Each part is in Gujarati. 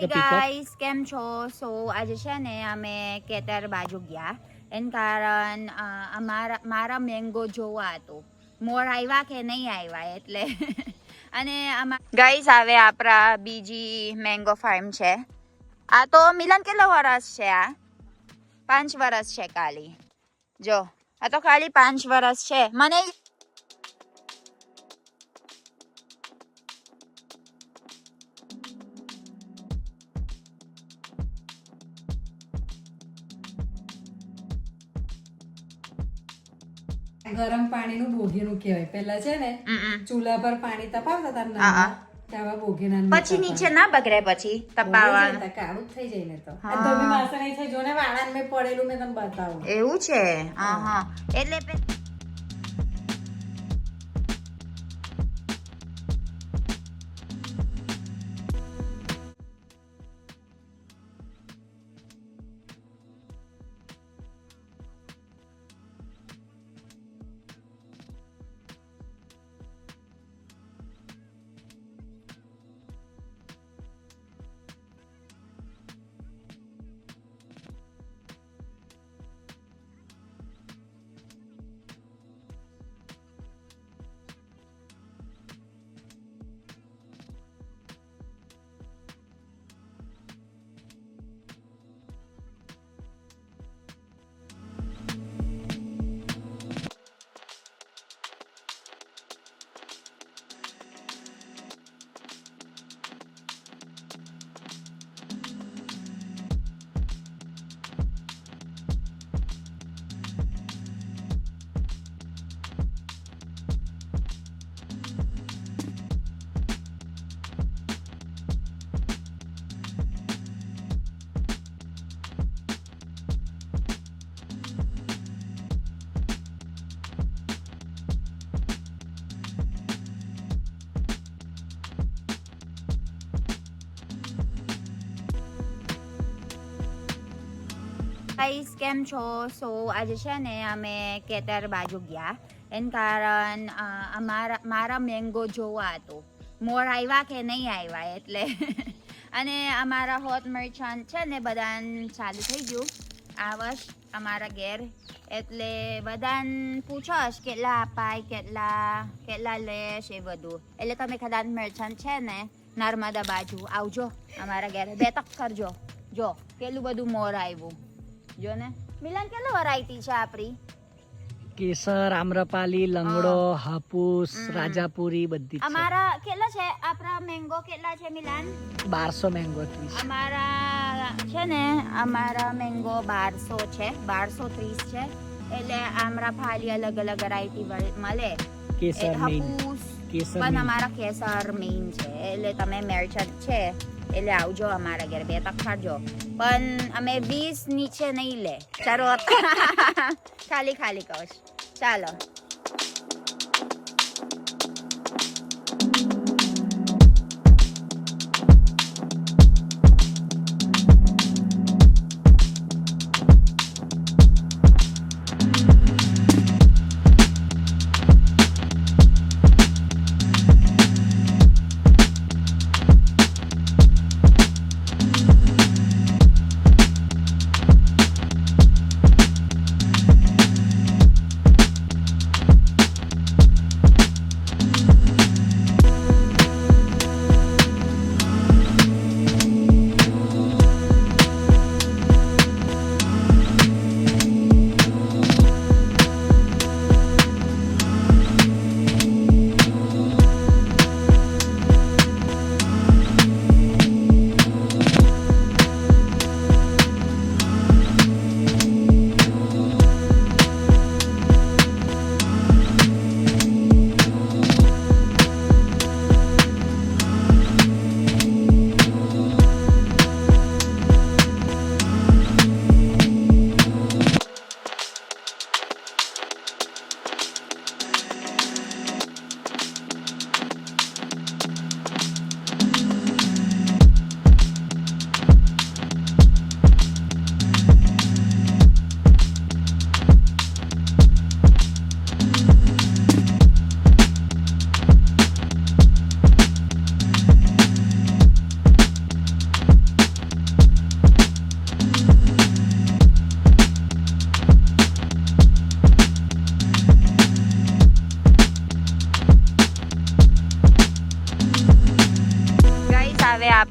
ગાઈસ કેમ છો? સો આજે છે ને અમે કેતર બાજુ ગયા એન કારણ મારા મેંગો જોવા હતું મોર આવ્યા કે નહીં આવ્યા એટલે અને ગાઈસ આવે આપણા બીજી મેંગો ફાર્મ છે. આ તો મિલન કેટલા વર્ષ છે? આ 5 વર્ષ છે ખાલી. જો આ તો ખાલી 5 વર્ષ છે. મને ગરમ પાણીનું બોગીનું કહેવાય. પહેલા છે ને ચૂલા પર પાણી તપાવતા હતા નાના તેવા બોગીના પછી નીચે ના બગડે પછી તપાવવાનું કાળું થઈ જાય ને તો તમે વાસણ નહીં થઈ જો ને વાળાને મેં પડેલું મેં તમને બતાવું. એવું છે? હા એટલે ગાઈસ કેમ છો? સો આજે છે ને અમે કેતર બાજુ ગયા એન કારણ મારા મેંગો જોવા હતું મોર આવ્યા કે નહીં આવ્યા એટલે અને અમારા હોટ મર્ચન્ટ છે ને બધાને ચાલુ થઈ ગયું આ વર્ષ અમારા ઘેર એટલે બધાને પૂછોશ કેટલા અપાય કેટલા લેશ એ બધું એટલે તમે કદાચ મર્ચન્ટ છે ને નર્મદા બાજુ આવજો અમારા ઘેર બે તક કરજો. જો કેટલું બધું મોર આવ્યું જો ને. મિલન કેટલી વેરાયટી છે આપણી? કેસર, આમ્રપાલી, લંગડો, હાપુસ, રાજાપુરી બધી. અમારા કેટલા છે? આપણા મેંગો કેટલા છે મિલન? 1200 મેંગો ટ્રી. અમારા મેંગો 1200 છે, 1230 છે. એટલે આમ્રપાલી અલગ અલગ વેરાયટી મળે. કેસર હાપુસ પણ અમારા કેસર મેઇન છે. એટલે તમે મર્ચન્ટ છે એટલે આવજો અમારા ઘરે બે તક ખાજો. પણ અમે 20 નીચે નહીં લે. ચાલો ખાલી કહું. ચાલો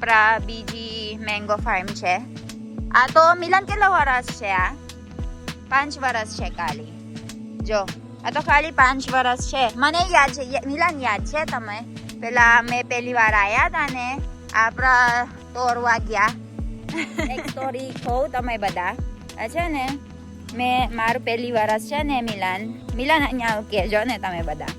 આપણા બીજી મેંગો ફાર્મ છે. આ તો મિલન કેટલા વર્ષ છે? આ 5 વર્ષ છે ખાલી. જો આ તો ખાલી 5 વર્ષ છે. મને યાદ છે, મિલન યાદ છે તમે પેલા અમે પહેલી વાર આવ્યા હતા ને આપણા તોરવા ગયા. એક સ્ટોરી કહું તમે બધા. આ છે ને મારું પહેલી વર્ષ છે ને મિલન અહીંયા કહેજો ને તમે બધા.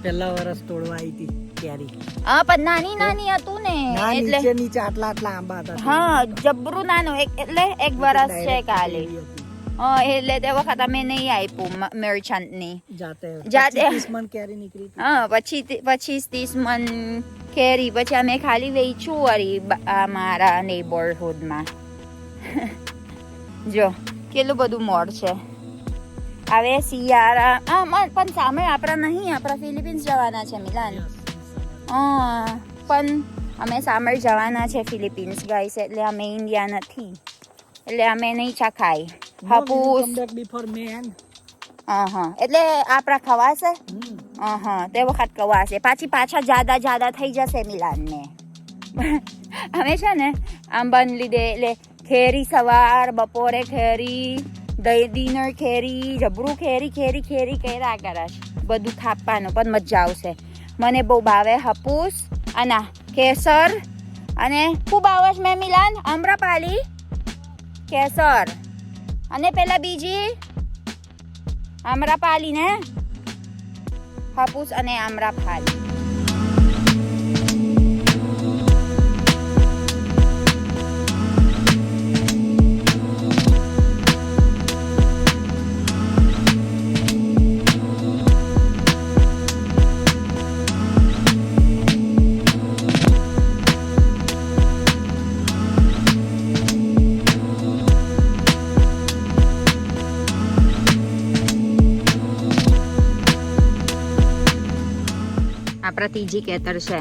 પહેલા વર્ષ તોડવા આવી હતી કેરી. હા પણ નાની હતું ને એટલે નીચે આટલા આંબા હતા. હા જબરું નાનું એટલે 1 વર્ષ છે ખાલી. એટલે તે વખત અમે નહીં આપ્યું મર્ચન્ટ ની જાતે 30 મણ કેરી નીકળી. હા પછી 30 મણ કેરી પછી અમે ખાલી વેચ્યું વળી મારા નેબરહુડમાં. જો કેટલું બધું મોડ છે. હવે શિયાળા પણ સામે આપણા નહીં, આપણા ફિલિપિન્સ જવાના છે મિલાન. પણ અમે સામે જવાના છે ફિલિપિન્સ ગાઈસ, એટલે અમે ઇન્ડિયા નથી, એટલે અમે નહીં ચખાય હાપુસ. એટલે આપણા ખવાશે. તે વખત ખવાશે. પાછા જાદા થઈ જશે મિલાન ને. અમે છે ને આંબાને લીધે એટલે કેરી સવાર બપોરે કેરી ડિનર કેરી જબરું કેરી કર્યા કરશ. બધું ખાવાનું પણ મજા આવશે. મને બહુ ભાવે હાપુસ અને કેસર અને ખૂબ આવે છે મેં મિલાન આમ્રપાલી કેસર અને પેલા બીજી આમ્રપાલી ને હાપુસ અને આમ્રપાલી. આપણા ત્રીજી ખેતર છે.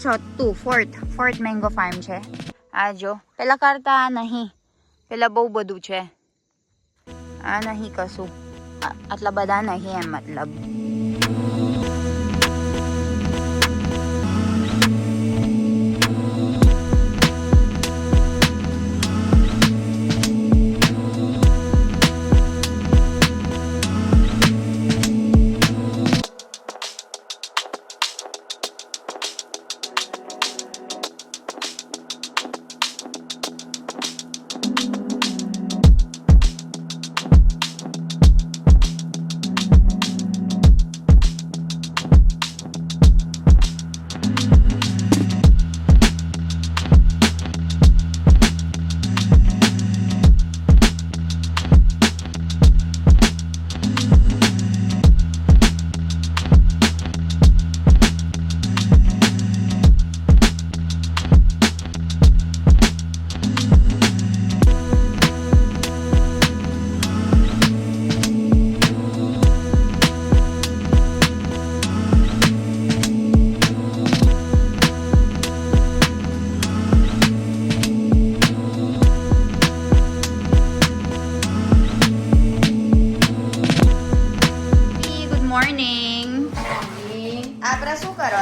છઠ્ઠું ફોર્થ મેંગો ફાર્મ છે. આ જો પેલા કરતા નહીં, પેલા બહુ બધું છે. આ નહીં કશું, આટલા બધા નહીં એમ મતલબ.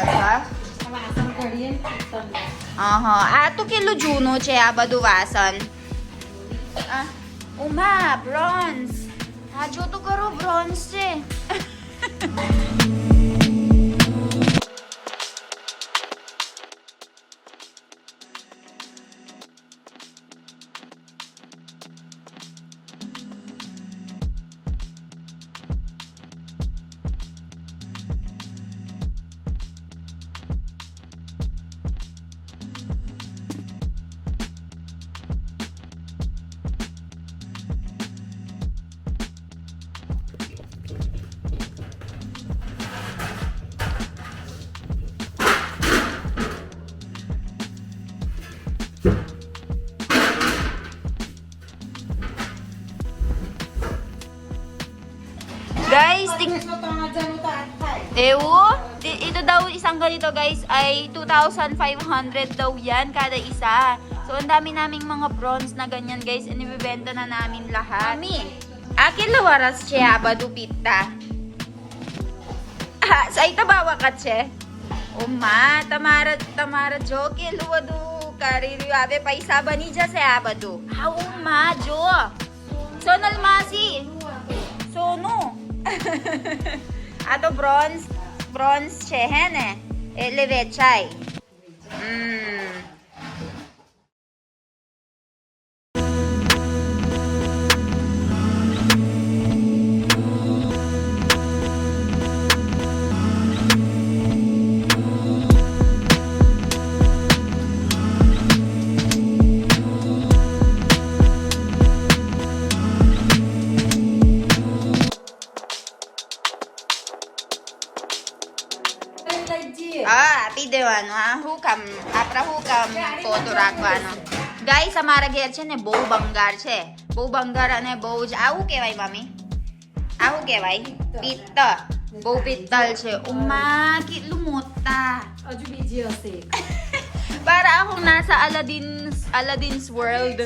અચ્છા વાસણ કાઢીએ ને પિત્તળના. આ તો કેટલું જૂનું છે આ બધું વાસણ. ઉમા બ્રોન્ઝ. હા જો તો કરો બ્રોન્ઝ છે. Guys, So, 3,000 નું તો આજ થાય. Ewo, ito daw isang ganito guys ay 2,500 daw yan kada isa. So ang dami naming mga bronze na ganyan guys, inibibenta na namin lahat. Mami, akin lawaras siya badu pitta. Sa ita bawa ka che. Uma, tamara jo ke luwadu kariri abe paisa bani jase abadu. Ha uma jo. Sonal masi. Sono. આ તો બ્રોન્ઝ છે હે ને એટલે વેચાય. આપી દેવાનું. આ હુકમ આપણા હુકમ તો રાખવાનો. ગાઈસ અમારા ઘેર છે ને બહુ બંગાર છે. બહુ બંગાર અને બહુ જ આવું કહેવાય મમ્મી. આવું કહેવાય પિત્તળ. બહુ પિત્તળ છે. ઉમ્મા કેટલું મોટા. હજુ બીજી હશે. Para akong nasa Aladdin's world.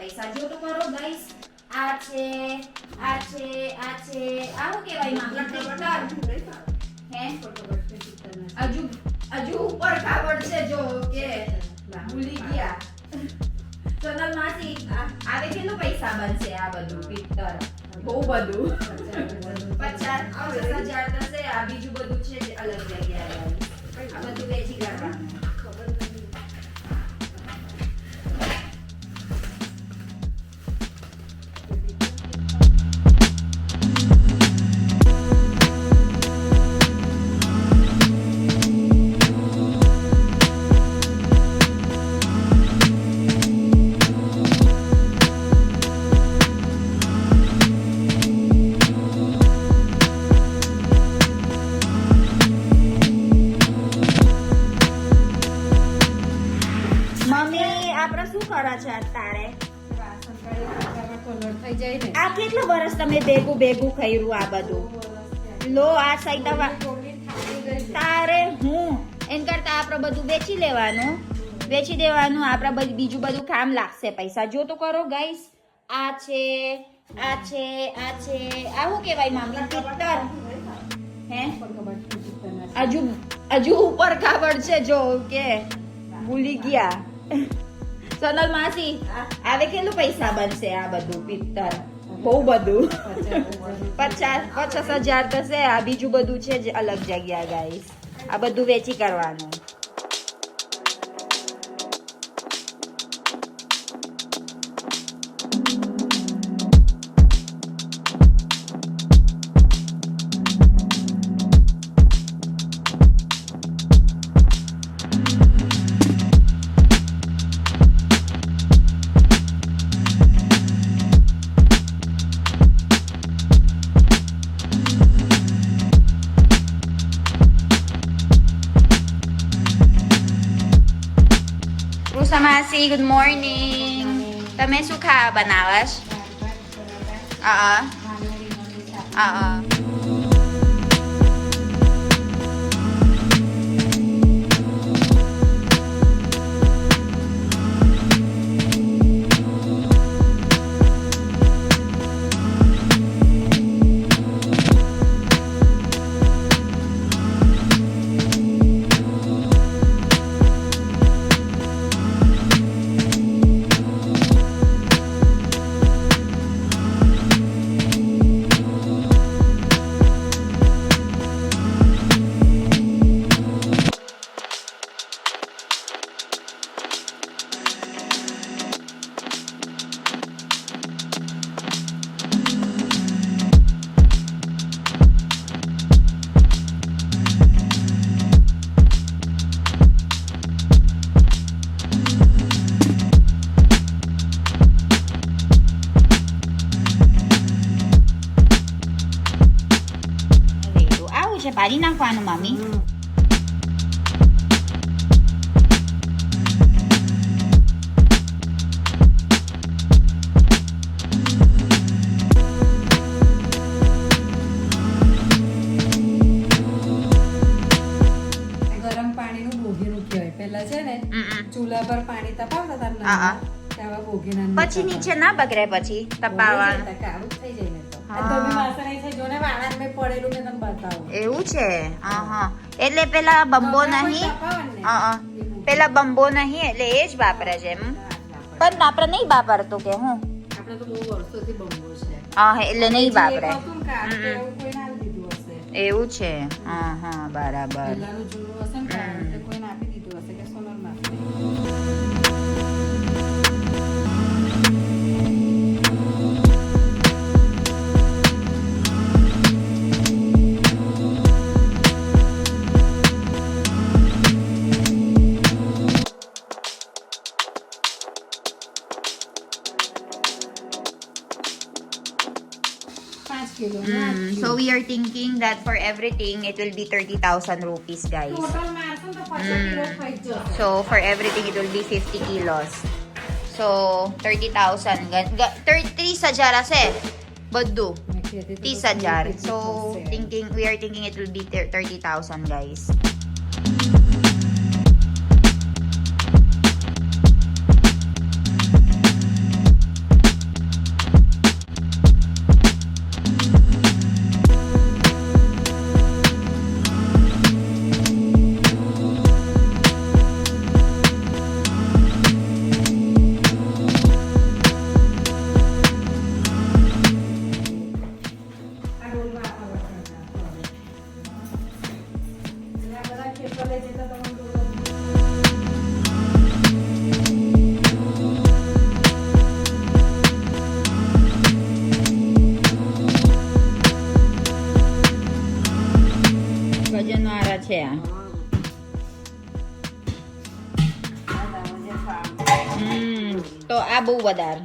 પૈસા જો તો કરો ગાઈસ. આ છે આવું કહેવાય હે હજુ ઉપર ખબર છે જો કે ભૂલી ગયા. સોનલ માસી આવે કેટલું પૈસા બનશે આ બધું પિત્તળ? બહુ બધું 50,000 થશે. આ બીજું બધું છે જ અલગ જગ્યાએ. આ બધું વેચી કાઢવાનું. આ કેટલું વર્ષ તમે ભેગું કર્યું આ બધું? લો આ સાઈડ તારે હું એન કરતા આપણે બધું વેચી દેવાનું. આપણે બીજું બધું કામ લાગશે પૈસા. જો તો કરો ગાઈસ. આ છે આવું કહેવાય મામલા પિત્તળ હે. હજુ ઉપર ખબર છે જો કે ભૂલી ગયા. સોનલ માસી આવે કેટલું પૈસા બનશે આ બધું પિત્તળ? બહુ બધું 50,000 થશે. આ બીજું બધું છે જ અલગ જગ્યા ગાઈસ. આ બધું વેચી કરવાનું. માસી, ગુડ મોર્નિંગ. તમે શું ખાવા બનાવશ? છે પાડી નાખવાનું મમ્મી. ગરમ પાણીનું ભોગીનું કહેવાય. પહેલા છે ને ચૂલા પર પાણી તપાવતા હતા ત્યાં ભોગીના પછી નીચે ના બગડે પછી તપાવવાનું. કાળું થઈ જાય ને તો. આ તો બી વાસણ અહીં છે. જો ને વાળાને મેં પડેલું મેં તમને બતાવું. એવું છે. એટલે પેલા બંબો નહીં. પેલા બંબો નહીં એટલે એ જ વાપરે છે એમ. પણ આપણે નહીં વાપરતું કે હું આપણે તો બહુ વર્ષોથી બંબો છે. એટલે નહીં વાપરે. એવું કોઈ ના દીધું હશે. એવું છે. બરાબર. પહેલાનું જૂનું હશે ને એટલે કોઈને આપી દીધું હશે કે સોનલ માં. So we are thinking that for everything it will be 30,000 rupees, guys. So for everything it will be 50 kilos. So 30,000. 30,000 હશે બધું. 30,000. So we are thinking it will be 30,000, guys. વજનવાળા છે આ. તો આ બહુ વધારે.